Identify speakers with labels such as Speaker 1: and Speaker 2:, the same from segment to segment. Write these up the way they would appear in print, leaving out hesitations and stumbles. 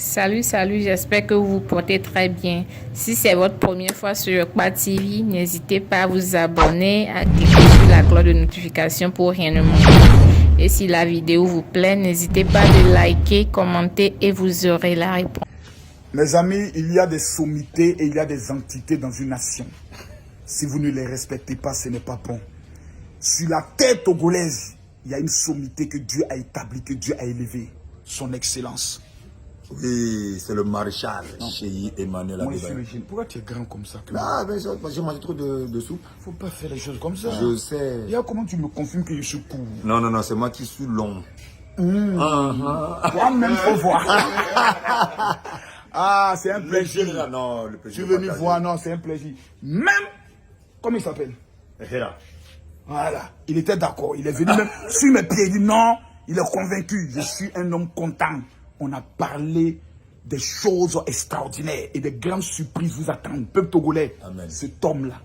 Speaker 1: Salut, salut, j'espère que vous vous portez très bien. Si c'est votre première fois sur Yokpa TV, n'hésitez pas à vous abonner, à cliquer sur la cloche de notification pour rien ne manquer. Et si la vidéo vous plaît, n'hésitez pas de liker, commenter et vous aurez la réponse.
Speaker 2: Mes amis, il y a des sommités et il y a des entités dans une nation. Si vous ne les respectez pas, ce n'est pas bon. Sur la terre togolaise, il y a une sommité que Dieu a établie, que Dieu a élevée. Son Excellence.
Speaker 3: Oui, c'est le maréchal Cheyi Emmanuel
Speaker 2: Moi, je suis
Speaker 3: Adebayo.
Speaker 2: le génie. Pourquoi tu es grand comme ça?
Speaker 3: Ah, ben j'ai mangé trop de soupe.
Speaker 2: Faut pas faire les choses comme ça.
Speaker 3: Je sais.
Speaker 2: Et comment tu me confirmes que je suis court?
Speaker 3: Non, non, non, c'est moi qui suis long.
Speaker 2: Toi-même, faut voir. Ah, c'est un plaisir.
Speaker 3: Non, le
Speaker 2: Je
Speaker 3: plaisir.
Speaker 2: suis venu voir, non, c'est un plaisir. Même, comment il s'appelle?
Speaker 3: Hera.
Speaker 2: Voilà, il était d'accord. Il est venu même sur mes pieds. Il dit non, il est convaincu. Je suis un homme content. On a parlé des choses extraordinaires et des grandes surprises vous attendent. Peuple togolais,
Speaker 3: Amen.
Speaker 2: cet homme-là,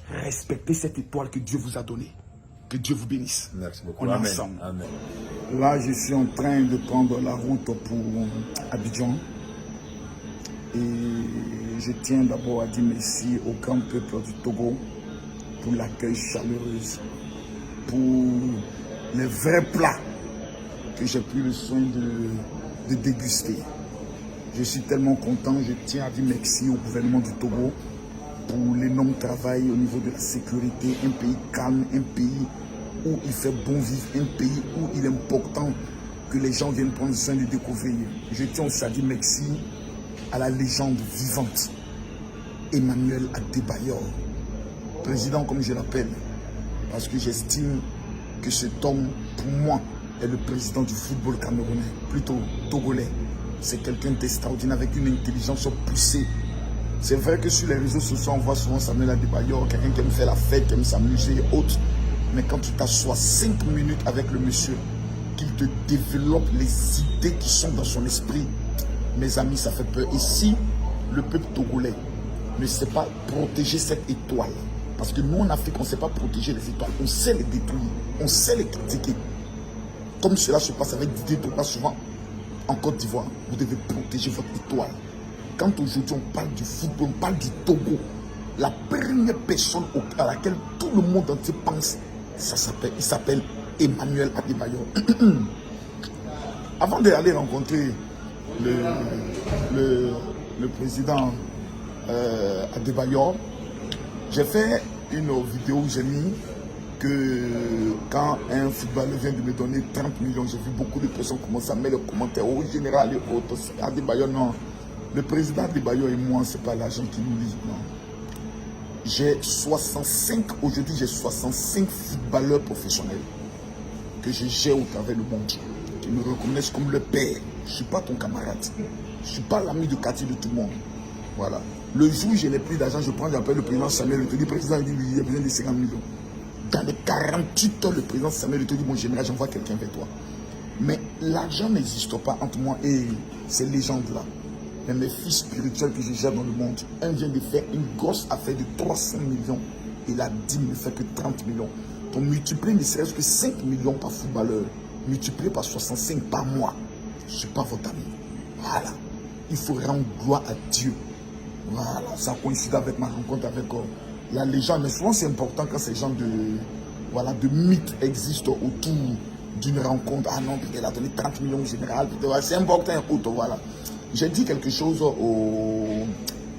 Speaker 2: respectez cette étoile que Dieu vous a donnée. Que Dieu vous bénisse.
Speaker 3: Merci beaucoup.
Speaker 2: On est
Speaker 3: Amen.
Speaker 2: ensemble.
Speaker 3: Amen.
Speaker 2: Là, je suis en train de prendre la route pour Abidjan. Et je tiens d'abord à dire merci au grand peuple du Togo pour l'accueil chaleureux, pour les vrais plats que j'ai pris le soin de déguster. Je suis tellement content, je tiens à dire merci au gouvernement du Togo pour l'énorme travail au niveau de la sécurité, un pays calme, un pays où il fait bon vivre, un pays où il est important que les gens viennent prendre soin de découvrir. Je tiens aussi à dire merci à la légende vivante, Emmanuel Adebayo, président comme je l'appelle, parce que j'estime que cet homme, pour moi, est le président du football camerounais, plutôt togolais. C'est quelqu'un d'extraordinaire avec une intelligence poussée. C'est vrai que sur les réseaux sociaux, on voit souvent Samuel Adebayo, quelqu'un qui aime faire la fête, qui aime s'amuser et autres. Mais quand tu t'assois 5 minutes avec le monsieur, qu'il te développe les idées qui sont dans son esprit, mes amis, ça fait peur. Et si le peuple togolais ne sait pas protéger cette étoile, parce que nous en Afrique, on ne sait pas protéger les étoiles, on sait les détruire, on sait les critiquer. Comme cela se passe avec Didier Drogba souvent en Côte d'Ivoire, vous devez protéger votre étoile. Quand aujourd'hui on parle du football, on parle du Togo, la première personne à laquelle tout le monde entier pense, il s'appelle Emmanuel Adebayo. Avant d'aller rencontrer le président Adebayo, j'ai fait une vidéo où j'ai mis que quand un footballeur vient de me donner 30 millions, j'ai vu beaucoup de personnes commencer à mettre les commentaires au général et autres. Adebayo, non. Le président Adebayo et moi, ce n'est pas l'argent qui nous lie, non. J'ai 65, aujourd'hui j'ai 65 footballeurs professionnels que je gère au travers du monde, qui me reconnaissent comme le père. Je ne suis pas ton camarade. Je ne suis pas l'ami de quartier de tout le monde. Voilà. Le jour où je n'ai plus d'argent, je prends, j'appelle le président Samuel, je te dis, président, il a besoin de 50 millions. Dans les 48 heures, le président Samuel, je te dis, mon général, j'envoie quelqu'un vers toi. Mais l'argent n'existe pas entre moi et ces légendes-là. Mais mes fils spirituels que je gère dans le monde, un vient de faire une grosse affaire de 300 millions et la dîme ne fait que 30 millions. Donc multiplier ne serait-ce que 5 millions par footballeur, multiplié par 65 par mois. Je ne suis pas votre ami. Voilà. Il faut rendre gloire à Dieu. Voilà. Ça coïncide avec ma rencontre avec la légende. Mais souvent c'est important quand ces gens de mythes existent autour d'une rencontre. Ah non, il a donné 30 millions au général. C'est important. Voilà. J'ai dit quelque chose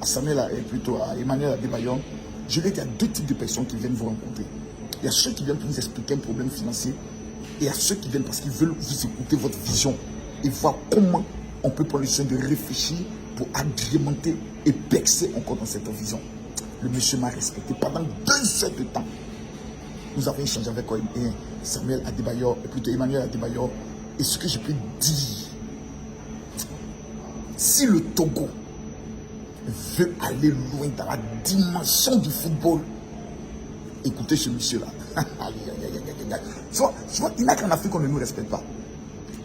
Speaker 2: à Samuel, plutôt à Emmanuel Adebayo. Je vais dire qu'il y a deux types de personnes qui viennent vous rencontrer. Il y a ceux qui viennent pour vous expliquer un problème financier et il y a ceux qui viennent parce qu'ils veulent vous écouter votre vision et voir comment on peut prendre le soin de réfléchir pour agrémenter et percer encore dans cette vision. Le monsieur m'a respecté pendant 2 heures de temps. Nous avons échangé avec Samuel Adebayo, et plutôt Emmanuel Adebayo. Et ce que je peux dire, si le Togo veut aller loin dans la dimension du football, écoutez ce monsieur-là. Il n'y a qu'en Afrique qu'on ne nous respecte pas.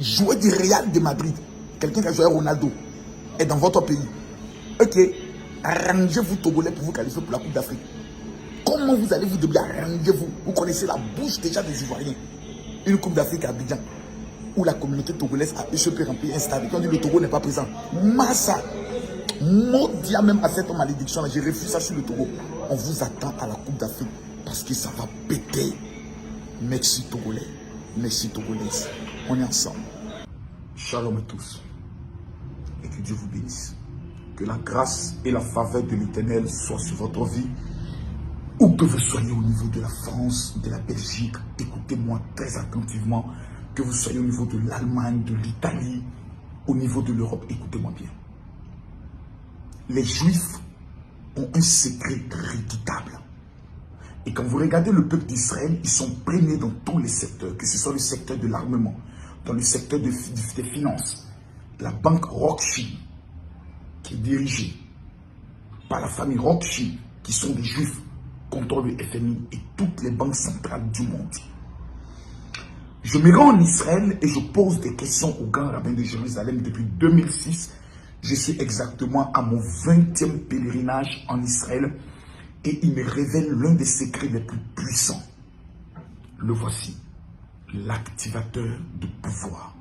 Speaker 2: Jouer du Real de Madrid, quelqu'un qui a joué à Ronaldo, est dans votre pays. Ok, arrangez-vous Togolais pour vous qualifier pour la Coupe d'Afrique. Comment vous allez vous débrouiller? Arrangez-vous. Vous connaissez la bouche déjà des Ivoiriens. Une Coupe d'Afrique à Abidjan. où la communauté togolaise a échappé remplir un stade. Quand on dit le Togo n'est pas présent, Massa, maudit même à cette malédiction-là, je refuse ça sur le Togo. On vous attend à la Coupe d'Afrique parce que ça va péter. Merci Togolais, merci Togolaises. On est ensemble. Shalom à tous et que Dieu vous bénisse. Que la grâce et la faveur de l'Éternel soient sur votre vie. Où que vous soyez au niveau de la France, de la Belgique, écoutez-moi très attentivement. Que vous soyez au niveau de l'Allemagne, de l'Italie, au niveau de l'Europe, écoutez-moi bien. Les Juifs ont un secret redoutable. Et quand vous regardez le peuple d'Israël, ils sont premiers dans tous les secteurs, que ce soit le secteur de l'armement, dans le secteur des finances. La banque Rothschild, qui est dirigée par la famille Rothschild, qui sont des Juifs, contrôle le FMI et toutes les banques centrales du monde. Je me rends en Israël et je pose des questions au grand rabbin de Jérusalem depuis 2006. Je suis exactement à mon 20e pèlerinage en Israël et il me révèle l'un des secrets les plus puissants. Le voici, l'activateur de pouvoir.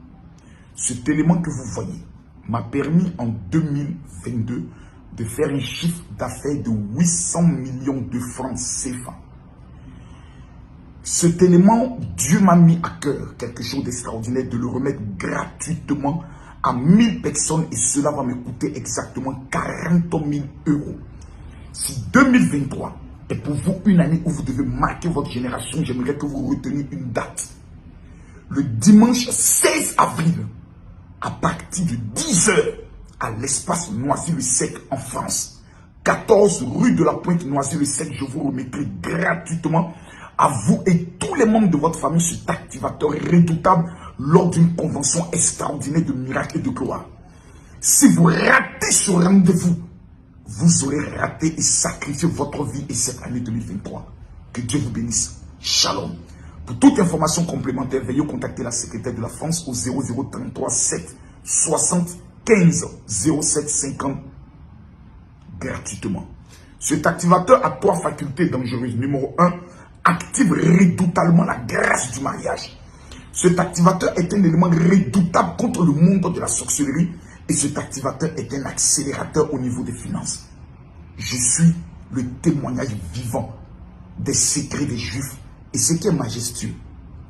Speaker 2: Cet élément que vous voyez m'a permis en 2022 de faire un chiffre d'affaires de 800 millions de francs CFA. Cet élément, Dieu m'a mis à cœur quelque chose d'extraordinaire, de le remettre gratuitement à 1000 personnes et cela va me coûter exactement 40 000 euros. Si 2023 est pour vous une année où vous devez marquer votre génération, j'aimerais que vous reteniez une date. Le dimanche 16 avril, à partir de 10 h, à l'espace Noisy-le-Sec en France, 14 rue de la Pointe Noisy-le-Sec, je vous remettrai gratuitement à vous et tous les membres de votre famille cet activateur redoutable lors d'une convention extraordinaire de miracles et de gloire. Si vous ratez ce rendez-vous, vous aurez raté et sacrifié votre vie et cette année 2023. Que Dieu vous bénisse. Shalom. Pour toute information complémentaire, veuillez contacter la secrétaire de la France au 0033 7 60 15 07 50 gratuitement. Cet activateur a 3 facultés dangereuses. Numéro 1, active redoutablement la grâce du mariage. Cet activateur est un élément redoutable contre le monde de la sorcellerie et cet activateur est un accélérateur au niveau des finances. Je suis le témoignage vivant des secrets des Juifs et ce qui est majestueux,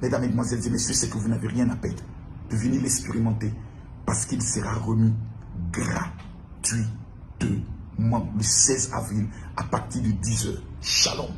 Speaker 2: mesdames, mesdemoiselles et messieurs, c'est que vous n'avez rien à perdre de venir l'expérimenter parce qu'il sera remis gratuitement le 16 avril à partir de 10 h. Shalom.